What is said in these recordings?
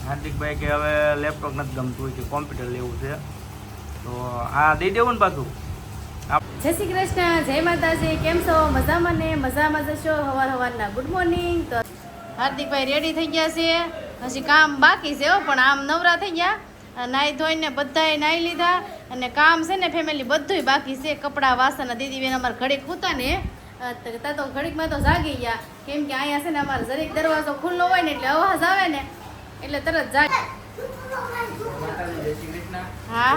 હાર્દિકભાઈ કે હવે લેપટોપ નથી ગમતું કે કોમ્પ્યુટર લેવું છે, તો આ દઈ દેવું ને પાછું. જય શ્રી કૃષ્ણ, જય માતાજી. કેમ છો? મજામાં ને? મજામાં જશો. સવારના ગુડ મોર્નિંગ. તો હાર્દિકભાઈ રેડી થઈ ગયા છે, હજી કામ બાકી છે પણ આમ નવરા થઈ ગયા. નાહી ધોઈને બધાએ નાહી લીધા અને કામ છે ને ફેમિલી બધુંય બાકી છે. કપડાં વાસણ દીદી બેન અમારે ઘડીક ખૂતા ને ત્યાં તો ઘડીકમાં તો જાગી ગયા, કેમ કે અહીંયા છે ને અમારે જરીક દરવાજો ખુલ્લો હોય ને એટલે અવાજ આવે ને એટલે તરત જાગે. હા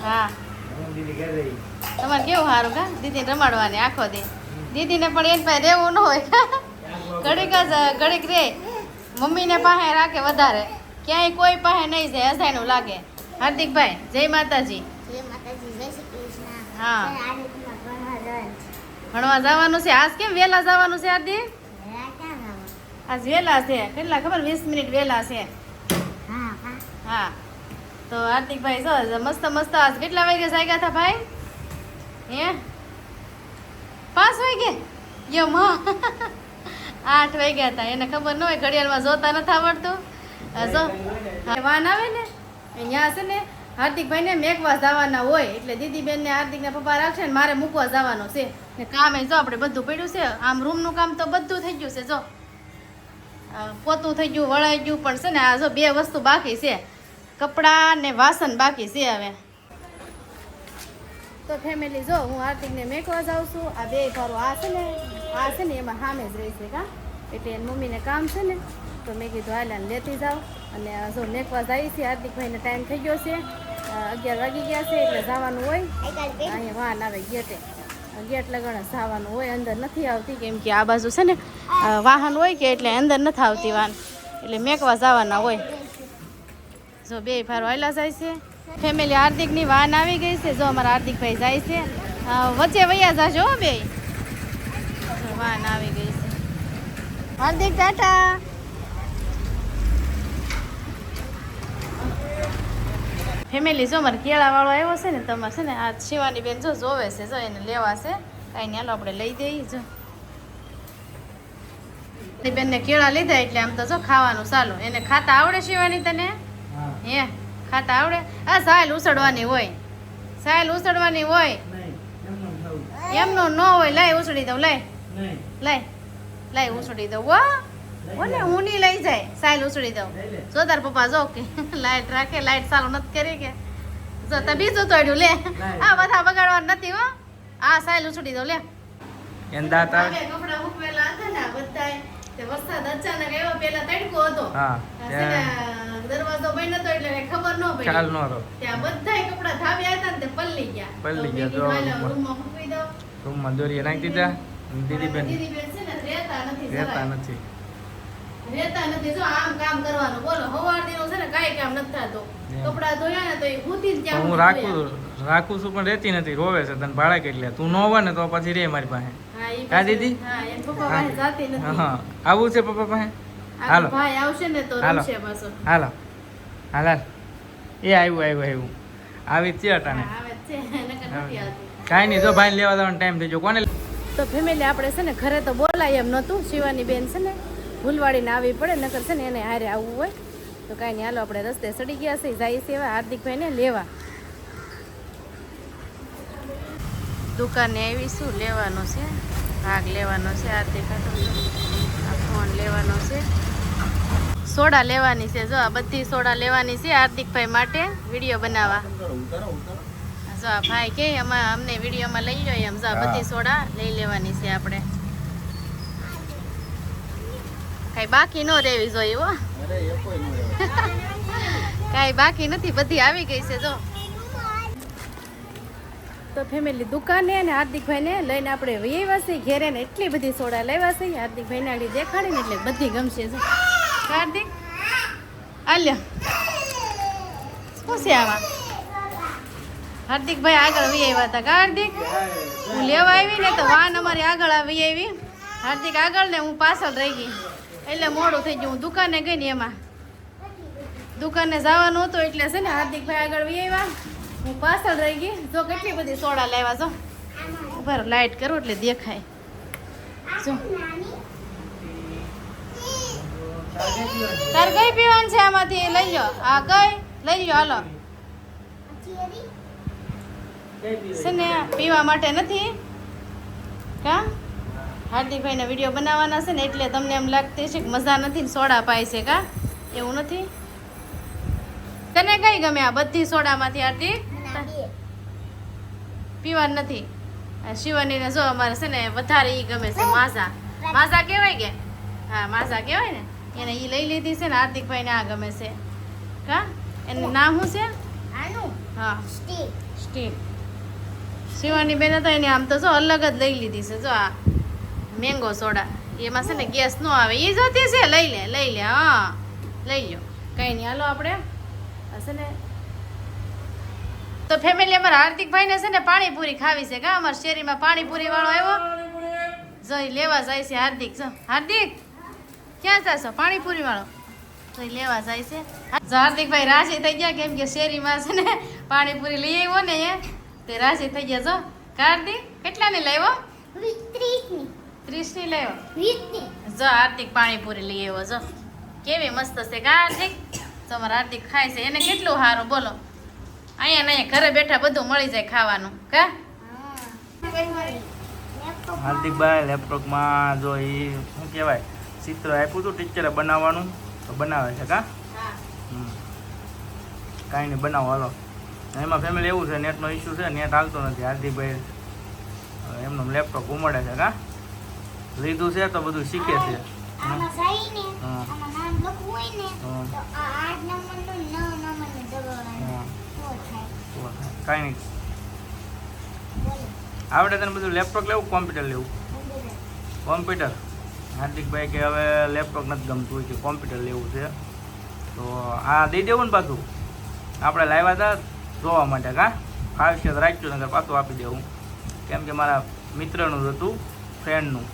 હા તમારે કેવું સારું કા દીદીને રમાડવાની આખો દી. દીદીને પણ એની પાસે રહેવું ન હોય, ઘડીક જ ઘડીક રે મમ્મીને પાસે રાખે વધારે, ક્યાંય કોઈ પાસે નહીં જાય અજાણ્યું લાગે. હાર્દિકભાઈ જય માતાજી. હા ભણવા જવાનું છે. આજ કેમ વહેલા જવાનું છે? હાર્દિક આજ વહેલા છે, કેટલા ખબર 20 મિનિટ વહેલા છે. હા તો હાર્દિકભાઈ જો મસ્ત મસ્ત આજ કેટલા વાગે જાગ્યા હતા ભાઈ? હે 5 વાગે યમ 8 વાગ્યા હતા. એને ખબર ન હોય, ઘડિયાળમાં જોતા નથી આવડતું. જો વાન આવે ને અહીંયા છે ને હાર્દિકભાઈને મેકવા જવાના હોય એટલે દીદી બેન ને હાર્દિકના પપ્પા રાખશે ને મારે મૂકવા જવાનું છે ને. કામ જો આપણે બધું પડ્યું છે. આમ રૂમનું કામ તો બધું થઈ ગયું છે, જો પોતું થઈ ગયું, વળાઈ ગયું, પણ છે ને આ જો 2 વસ્તુ બાકી છે, કપડાં ને વાસણ બાકી છે. હવે તો ફેમિલી જો હું હાર્દિકને મેકવા જાઉં છું. આ 2 ભારો આ છે ને એમાં સામે જ રહેશે કા, એટલે એની મમ્મીને કામ છે ને તો મેં કીધું હાલ્યા લેતી જાઓ. અને જો મેકવા જાય છે. હાર્દિકભાઈને ટાઈમ થઈ ગયો છે, 11 વાગી ગયા છે એટલે જવાનું હોય. અહીંયા વાન આવે ગેટે, ગેટ લગણ જવાનું હોય, અંદર નથી આવતી કેમ કે આ બાજુ છે ને વાહન હોય કે એટલે અંદર નથી આવતી વાન, એટલે મેકવા જવાના હોય. જો 2 ભારો હાલ્યા જાય છે. ફેમિલી હાર્દિકની વાન આવી ગઈ છે. જો અમારા હાર્દિકભાઈ જાય છે, વચ્ચે વૈયા જાજો 2. વાન આવી ગઈ છે. હાર્દિક ટાટા. ફેમિલી જો મારે કેળાવાળો આવ્યો છે ને તમારે છે ને આ શિવાની બેન જો જોવે છે, જો એને લેવા છે. કાંઈ નહીં, હાલો આપણે લઈ દઈએ. જો બેનને કેળા લીધા એટલે આમ તો જો ખાવાનું ચાલુ. એને ખાતા આવડે શિવાની તને? હે ખાતા આવડે? આ સાયલ ઉસળવાની હોય, સાયલ ઉસળવાની હોય. એમનો ન હોય. લાય ઉસળી દઉં, લાય લાય ઉસળી દઉં. બોલે હું નહીં લઈ જાય, સાયલ ઉસળી દઉં. જો તાર પપ્પા જો કે લાઈટ રાખે, લાઈટ ચાલુ નથી કરી કે જો તા બીજું તોડ્યું લે. આ બધા બગાડવાનું નથી હો. આ સાયલ ઉસળી દઉં લે. કપડા મૂકવેલા હતા ને બધાય, તે વરસાદ અચાનક આવ્યો. પેલા તડકો હતો, દરવાજો બંધ હતો એટલે ખબર ન પડી, ખ્યાલ ન રહ્યો. ત્યાં બધાય કપડા ધાવ્યા હતા ને તે પલળી ગયા. રૂમમાં મૂકી દો, રૂમમાં દોરી નાખી દીધા. દીદી બેન છે ને રહેતા નથી. જો આમ કામ કરવાનું બોલો. સવાર દીનો છે ને કાંઈ કામ નથી થતું. કપડા ધોયા ને તો એ ભૂતી જ હું રાખું છું પણ રહેતી નથી, રોવે છે. તને ભાડા કેટલે તું ન હોય ને તો પછી રે મારી પાસે. કા દીદી? હા આવું છે પપ્પા પાસે. હાલો ભાઈ આવશે ને તો રમશે પાછો. હાલો હાલ એ આવ્યું આવી જ છે અટાણે. કાંઈ નહીં, જો ભાઈ લેવા જવાનો ટાઈમ થઈ ગયો. કોને તો ફેમિલી આપણે છે ને ઘરે તો બોલાય એમ નહોતું. શિવાની બેન છે ને ભૂલવાડીને આવી પડે, નકર છે ને એને હારે આવવું હોય. તો કાંઈ નહીં, હાલો આપણે રસ્તે ચડી ગયા છે, જાય છે એવા હાર્દિકભાઈને લેવા. દુકાને આવીશું, લેવાનું છે, ભાગ લેવાનો છે. હાર્દિક આ ફોન લેવાનો છે, સોડા લેવાની છે. જો આ બધી સોડા લેવાની છે હાર્દિકભાઈ માટે વિડીયો બનાવવા. જો આ ભાઈ કે અમને વિડીયોમાં લઈ જાય એમ. જો આ બધી સોડા લઈ લેવાની છે આપણે. કઈ બાકી ન રહેવી જોઈએ હો. કઈ બાકી નથી, બધી આવી ગઈ છે. જો તો ફેમિલી દુકાને અને હાર્દિકભાઈને લઈને આપણે વૈયા છે ઘેરે ને એટલી બધી સોડા લેવા છે. હાર્દિકભાઈને આડી દેખાડીને એટલે બધી ગમશે. જો હાર્દિક આલ્યો શું છે આમાં? હાર્દિકભાઈ આગળ વૈયા હતા કા હાર્દિક? હું લેવા આવી ને તો વાન અમારી આગળ આવી આવી. હાર્દિક આગળ ને હું પાછળ રહી ગઈ એટલે મોડું થઈ ગયું. હું દુકાને ગઈ ને એમાં દુકાને જવાનું હતું એટલે છે ને હાર્દિકભાઈ આગળ વી આવ્યા, હું પાછળ રહી ગઈ. જો કેટલી બધી સોડા લાવ્યા. જો ઉપર લાઇટ કરો એટલે દેખાય. જો તાર કઈ પીવાનું છે આમાંથી લઈ લો આ કઈ લઈ લો હાલો છે ને પીવા માટે નથી કા હાર્દિકભાઈના વિડીયો બનાવવાના છે ને એટલે તમને એમ લાગતી છે કે મજા નથી ને સોડા પાય છે કા એવું નથી તને કઈ ગમે આ બધી સોડામાંથી હાર્દિક પીવાનું નથી આ શિવાનીને જો અમારે છે ને વધારે ઈ ગમે છે માઝા માઝા કહેવાય કે હા માઝા કહેવાય ને એને ઈ લઈ લીધી છે ને હાર્દિકભાઈને આ ગમે છે કા એનું નામ શું છે હા સ્ટીલ શિવાની બેને તો એને આમ તો જો અલગ જ લઈ લીધી છે જો આ મેંગો સોડા એમાં છે ને ગેસ નો આવે એ જોતી છે લઈ લે હા લઈ લો કઈ નહીં હાલો આપણે હશે ને તો ફેમિલી અમારા હાર્દિકભાઈને છે ને પાણીપુરી ખાવી છે કા અમારા શેરીમાં પાણીપુરી વાળો આવ્યો જઈ લેવા જાય છે હાર્દિક જો હાર્દિક ક્યાં જશો પાણીપુરી વાળો જઈ લેવા જાય છે જો હાર્દિકભાઈ રાજી થઈ ગયા કેમ કે શેરીમાં છે ને પાણીપુરી લઈ આવ્યો ને તે રાજી થઈ ગયા જો હાર્દિક કેટલાની લાવ્યો 30 ની લાવ્યો જો હાર્દિક પાણીપુરી લઈ આવ્યો જો કેવી મસ્ત છે કા હાર્દિક તો અમારા હાર્દિક ખાય છે એને કેટલું સારું બોલો અહીંયા નહીં ઘરે બેઠા બધું મળી જાય ખાવાનું કા હાર્દિકભાઈ લેપટોપમાં જો એ શું કહેવાય ચિત્ર આપ્યું હતું ટીચરે બનાવવાનું તો બનાવે છે કા કાંઈ નહીં બનાવો હાલો એમાં ફેમિલી એવું છે નેટનો ઇસ્યુ છે નેટ હાલતો નથી હાર્દિકભાઈ એમનું લેપટોપ ઉમડે છે કા લીધું છે તો બધું શીખે છે કાંઈ નહીં આવડે તને બધું લેપટોપ લેવું કોમ્પ્યુટર લેવું કોમ્પ્યુટર હાર્દિકભાઈ કે હવે લેપટોપ નથી ગમતું હોય કે કોમ્પ્યુટર લેવું છે તો આ દઈ દેવું ને પાછું આપણે લાવ્યા હતા જોવા માટે કા ફાવશે તો રાખ્યું નગર પાછું આપી દેવું કેમ કે મારા મિત્રનું જ હતું ફ્રેન્ડનું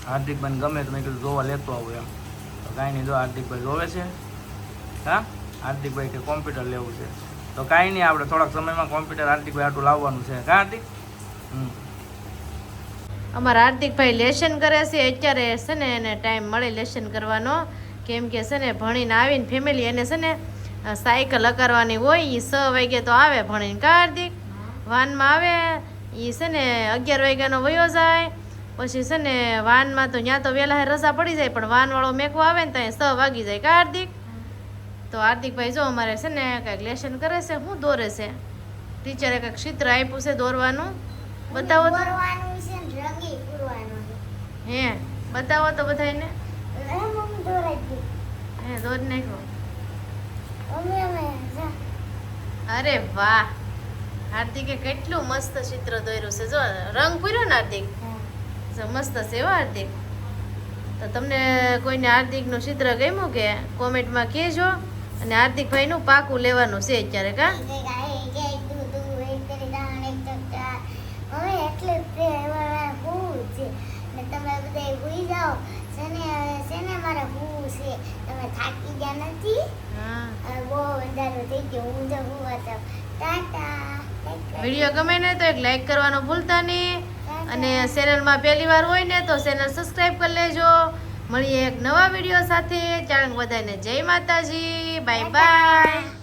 હાર્દિકભાઈને ગમે તો મેં કીધું જોવા લેતો આવું એમ તો કાંઈ નહીં જો હાર્દિકભાઈ જોવે છે હા હાર્દિકભાઈ કે કોમ્પ્યુટર લેવું છે તો કાંઈ નહીં આપણે થોડાક સમયમાં કોમ્પ્યુટર હાર્દિકભાઈ આટલું લાવવાનું છે કા હાર્દિક અમારા હાર્દિકભાઈ લેસન કરે છે અત્યારે છે ને એને ટાઈમ મળે લેસન કરવાનો કેમ કે છે ને ભણીને આવીને ફેમિલી એને છે ને સાયકલ હકારવાની હોય એ 6 વાગે તો આવે ભણીને કા હાર્દિક વાનમાં આવે એ છે ને 11 વાગ્યાનો વયો જાય પછી છે ને વાનમાં તો ત્યાં તો વહેલા રજા પડી જાય પણ વાનવાળો મેકવો આવે ને ત્યાં 6 વાગી જાય કા હાર્દિક તો હાર્દિકભાઈ જો અમારે છે ને કંઈક લેસન કરે છે શું દોરે છે ટીચરે કંઈક ચિત્ર આપ્યું છે દોરવાનું બતાવો તો હે બતાવો તો બધાને હે દોર નાખો અરે વાહ હાર્દિકે કેટલું મસ્ત ચિત્ર દોર્યું છે જો રંગ પૂર્યો ને હાર્દિક મસ્ત છે હો હાર્દિક તો તમને કોઈને હાર્દિકનું ચિત્ર ગમ્યું કે કોમેન્ટમાં કહેજો અને હાર્દિકભાઈનું પાકું લેવાનું છે અત્યારે કા વિડીયો ગમે ને તો એક લાઈક કરવાનું ભૂલતા નહીં અને ચેનલમાં પહેલી વાર હોય ને તો ચેનલ સબસ્ક્રાઇબ કરી લેજો મળીએ એક નવા વિડીયો સાથે ચાલો બધાને જય માતાજી બાય બાય